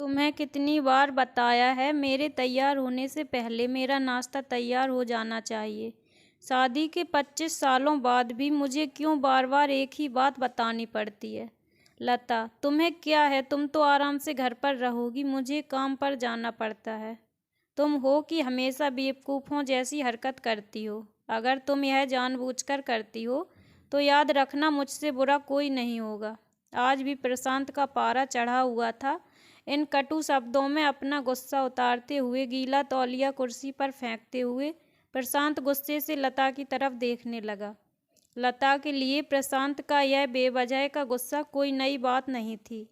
तुम्हें कितनी बार बताया है, मेरे तैयार होने से पहले मेरा नाश्ता तैयार हो जाना चाहिए। शादी के 25 सालों बाद भी मुझे क्यों बार बार एक ही बात बतानी पड़ती है। लता, तुम्हें क्या है, तुम तो आराम से घर पर रहोगी, मुझे काम पर जाना पड़ता है। तुम हो कि हमेशा बेवकूफ़ों जैसी हरकत करती हो। अगर तुम यह जानबूझकर करती हो तो याद रखना, मुझसे बुरा कोई नहीं होगा। आज भी प्रशांत का पारा चढ़ा हुआ था। इन कटु शब्दों में अपना गुस्सा उतारते हुए, गीला तौलिया कुर्सी पर फेंकते हुए, प्रशांत गुस्से से लता की तरफ देखने लगा। लता के लिए प्रशांत का यह बेवजह का गुस्सा कोई नई बात नहीं थी।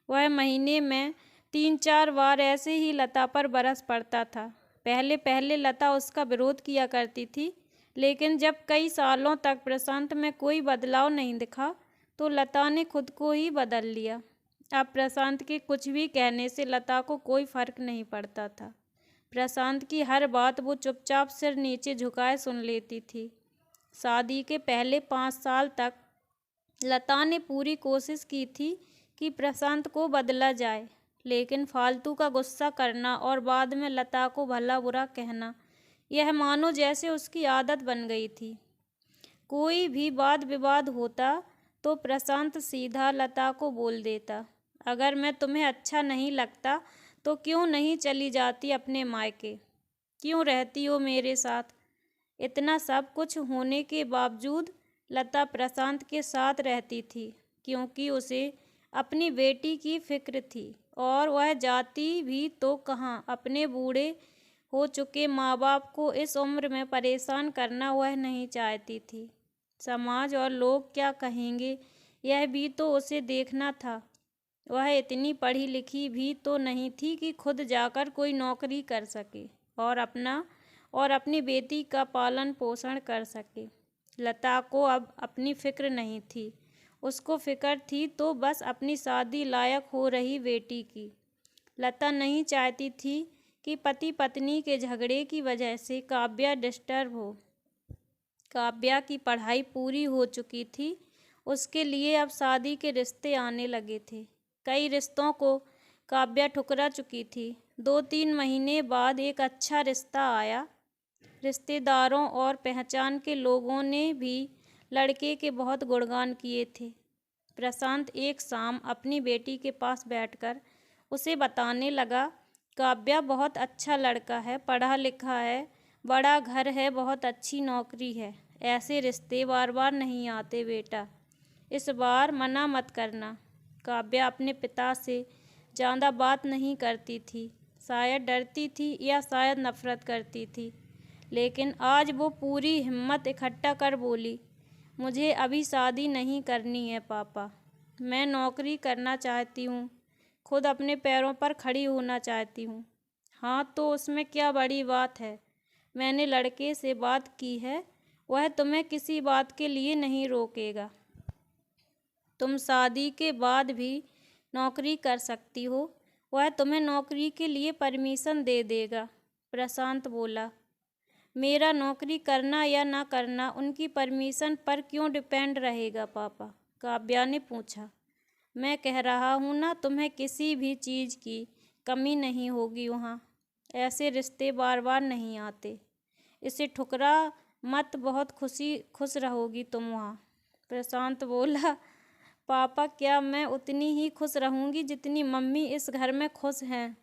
वह महीने में 3-4 बार ऐसे ही लता पर बरस पड़ता था। पहले पहले लता उसका विरोध किया करती थी, लेकिन जब कई सालों तक प्रशांत में कोई बदलाव नहीं दिखा तो लता ने खुद को ही बदल लिया। अब प्रशांत के कुछ भी कहने से लता को कोई फर्क नहीं पड़ता था। प्रशांत की हर बात वो चुपचाप सिर नीचे झुकाए सुन लेती थी। शादी के पहले 5 साल तक लता ने पूरी कोशिश की थी कि प्रशांत को बदला जाए, लेकिन फालतू का गुस्सा करना और बाद में लता को भला बुरा कहना, यह मानो जैसे उसकी आदत बन गई थी। कोई भी वाद विवाद होता तो प्रशांत सीधा लता को बोल देता, अगर मैं तुम्हें अच्छा नहीं लगता तो क्यों नहीं चली जाती अपने मायके, क्यों रहती हो मेरे साथ। इतना सब कुछ होने के बावजूद लता प्रशांत के साथ रहती थी, क्योंकि उसे अपनी बेटी की फिक्र थी। और वह जाती भी तो कहाँ, अपने बूढ़े हो चुके माँ बाप को इस उम्र में परेशान करना वह नहीं चाहती थी। समाज और लोग क्या कहेंगे, यह भी तो उसे देखना था। वह इतनी पढ़ी लिखी भी तो नहीं थी कि खुद जाकर कोई नौकरी कर सके और अपनी बेटी का पालन पोषण कर सके। लता को अब अपनी फिक्र नहीं थी। उसको फिक्र थी तो बस अपनी शादी लायक हो रही बेटी की। लता नहीं चाहती थी कि पति पत्नी के झगड़े की वजह से काव्या डिस्टर्ब हो। काव्या की पढ़ाई पूरी हो चुकी थी, उसके लिए अब शादी के रिश्ते आने लगे थे। कई रिश्तों को काव्या ठुकरा चुकी थी। 2-3 महीने बाद एक अच्छा रिश्ता आया। रिश्तेदारों और पहचान के लोगों ने भी लड़के के बहुत गुणगान किए थे। प्रशांत एक शाम अपनी बेटी के पास बैठकर उसे बताने लगा, काव्या बहुत अच्छा लड़का है, पढ़ा लिखा है, बड़ा घर है, बहुत अच्छी नौकरी है। ऐसे रिश्ते बार बार नहीं आते बेटा, इस बार मना मत करना। काव्या अपने पिता से ज़्यादा बात नहीं करती थी, शायद डरती थी या शायद नफरत करती थी, लेकिन आज वो पूरी हिम्मत इकट्ठा कर बोली, मुझे अभी शादी नहीं करनी है पापा, मैं नौकरी करना चाहती हूँ, खुद अपने पैरों पर खड़ी होना चाहती हूँ। हाँ तो उसमें क्या बड़ी बात है, मैंने लड़के से बात की है, वह तुम्हें किसी बात के लिए नहीं रोकेगा। तुम शादी के बाद भी नौकरी कर सकती हो, वह तुम्हें नौकरी के लिए परमिशन दे देगा। प्रशांत बोला, मेरा नौकरी करना या ना करना उनकी परमिशन पर क्यों डिपेंड रहेगा पापा। काव्या ने पूछा, मैं कह रहा हूँ ना, तुम्हें किसी भी चीज़ की कमी नहीं होगी वहाँ। ऐसे रिश्ते बार बार नहीं आते, इसे ठुकरा मत, बहुत खुश रहोगी तुम वहाँ। प्रशांत बोला, पापा क्या मैं उतनी ही खुश रहूँगी जितनी मम्मी इस घर में खुश हैं।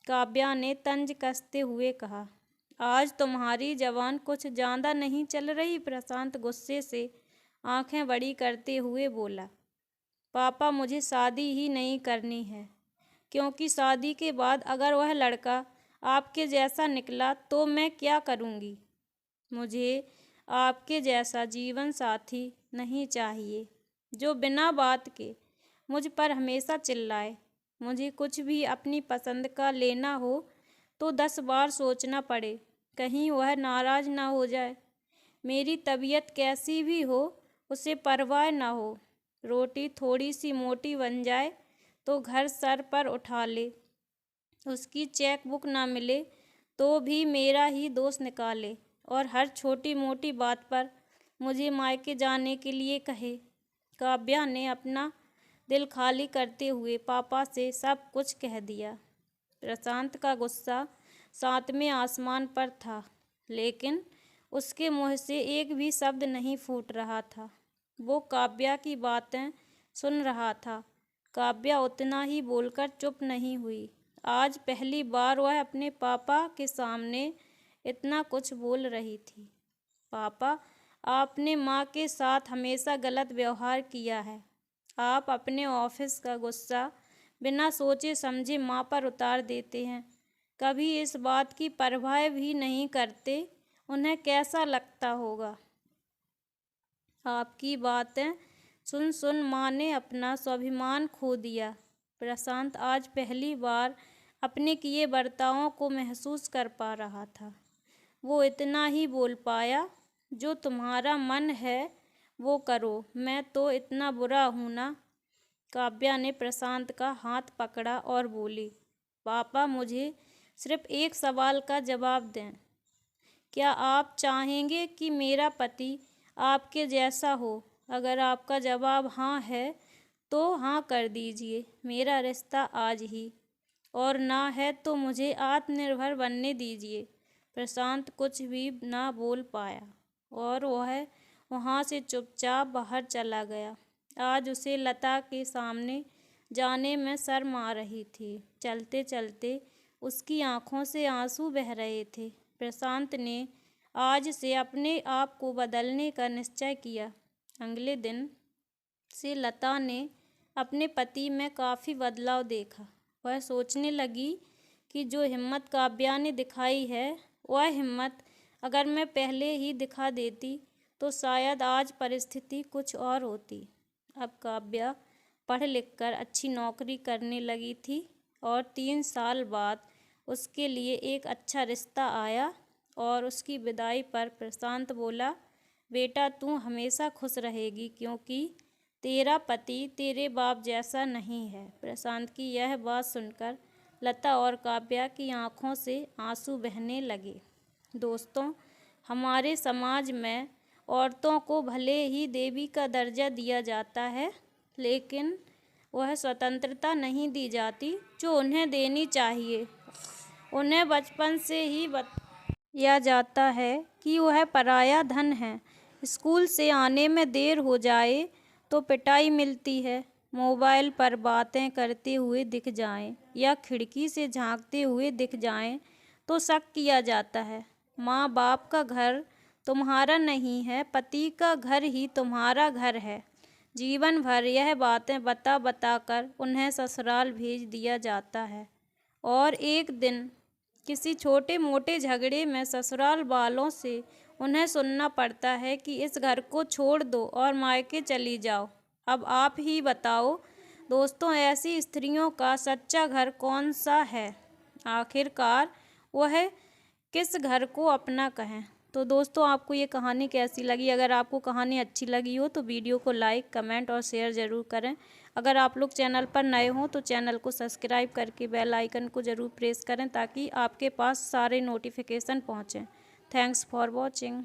काव्या ने तंज कसते हुए कहा, आज तुम्हारी जबान कुछ ज़्यादा नहीं चल रही। प्रशांत गुस्से से आंखें बड़ी करते हुए बोला, पापा मुझे शादी ही नहीं करनी है, क्योंकि शादी के बाद अगर वह लड़का आपके जैसा निकला तो मैं क्या करूँगी। मुझे आपके जैसा जीवन साथी नहीं चाहिए जो बिना बात के मुझ पर हमेशा चिल्लाए। मुझे कुछ भी अपनी पसंद का लेना हो तो 10 बार सोचना पड़े, कहीं वह नाराज़ ना हो जाए। मेरी तबीयत कैसी भी हो उसे परवाह ना हो, रोटी थोड़ी सी मोटी बन जाए तो घर सर पर उठा ले, उसकी चेक बुक ना मिले तो भी मेरा ही दोष निकाले और हर छोटी मोटी बात पर मुझे मायके जाने के लिए कहे। काव्या ने अपना दिल खाली करते हुए पापा से सब कुछ कह दिया। प्रशांत का गुस्सा सातवें आसमान पर था, लेकिन उसके मुँह से एक भी शब्द नहीं फूट रहा था। वो काव्या की बातें सुन रहा था। काव्या उतना ही बोलकर चुप नहीं हुई। आज पहली बार वह अपने पापा के सामने इतना कुछ बोल रही थी। पापा, आपने माँ के साथ हमेशा गलत व्यवहार किया है। आप अपने ऑफिस का गुस्सा बिना सोचे समझे माँ पर उतार देते हैं। कभी इस बात की परवाह भी नहीं करते उन्हें कैसा लगता होगा। आपकी बातें सुन सुन माँ ने अपना स्वाभिमान खो दिया। प्रशांत आज पहली बार अपने किए बर्तावों को महसूस कर पा रहा था। वो इतना ही बोल पाया, जो तुम्हारा मन है वो करो, मैं तो इतना बुरा हूँ ना। काव्या ने प्रशांत का हाथ पकड़ा और बोली, पापा मुझे सिर्फ एक सवाल का जवाब दें। क्या आप चाहेंगे कि मेरा पति आपके जैसा हो? अगर आपका जवाब हाँ है तो हाँ कर दीजिए, मेरा रिश्ता आज ही, और ना है तो मुझे आत्मनिर्भर बनने दीजिए। प्रशांत कुछ भी ना बोल पाया और वह वहाँ से चुपचाप बाहर चला गया। आज उसे लता के सामने जाने में शर्म आ रही थी। चलते चलते उसकी आंखों से आंसू बह रहे थे। प्रशांत ने आज से अपने आप को बदलने का निश्चय किया। अगले दिन से लता ने अपने पति में काफ़ी बदलाव देखा। वह सोचने लगी कि जो हिम्मत काव्या ने दिखाई है, वह हिम्मत अगर मैं पहले ही दिखा देती तो शायद आज परिस्थिति कुछ और होती। अब काव्या पढ़ लिख कर अच्छी नौकरी करने लगी थी और 3 साल बाद उसके लिए एक अच्छा रिश्ता आया और उसकी विदाई पर प्रशांत बोला, बेटा तू हमेशा खुश रहेगी क्योंकि तेरा पति तेरे बाप जैसा नहीं है। प्रशांत की यह बात सुनकर लता और काव्या की आंखों से आंसू बहने लगे। दोस्तों, हमारे समाज में औरतों को भले ही देवी का दर्जा दिया जाता है, लेकिन वह स्वतंत्रता नहीं दी जाती जो उन्हें देनी चाहिए। उन्हें बचपन से ही बताया जाता है कि वह पराया धन है। स्कूल से आने में देर हो जाए तो पिटाई मिलती है। मोबाइल पर बातें करते हुए दिख जाएं या खिड़की से झांकते हुए दिख जाएं तो शक किया जाता है। माँ बाप का घर तुम्हारा नहीं है, पति का घर ही तुम्हारा घर है। जीवन भर यह बातें बता बता कर उन्हें ससुराल भेज दिया जाता है और एक दिन किसी छोटे मोटे झगड़े में ससुराल वालों से उन्हें सुनना पड़ता है कि इस घर को छोड़ दो और मायके चली जाओ। अब आप ही बताओ दोस्तों, ऐसी स्त्रियों का सच्चा घर कौन सा है? आखिरकार वह किस घर को अपना कहें? तो दोस्तों, आपको ये कहानी कैसी लगी? अगर आपको कहानी अच्छी लगी हो तो वीडियो को लाइक, कमेंट और शेयर ज़रूर करें। अगर आप लोग चैनल पर नए हों तो चैनल को सब्सक्राइब करके बेल आइकन को ज़रूर प्रेस करें ताकि आपके पास सारे नोटिफिकेशन पहुँचें। Thanks for watching.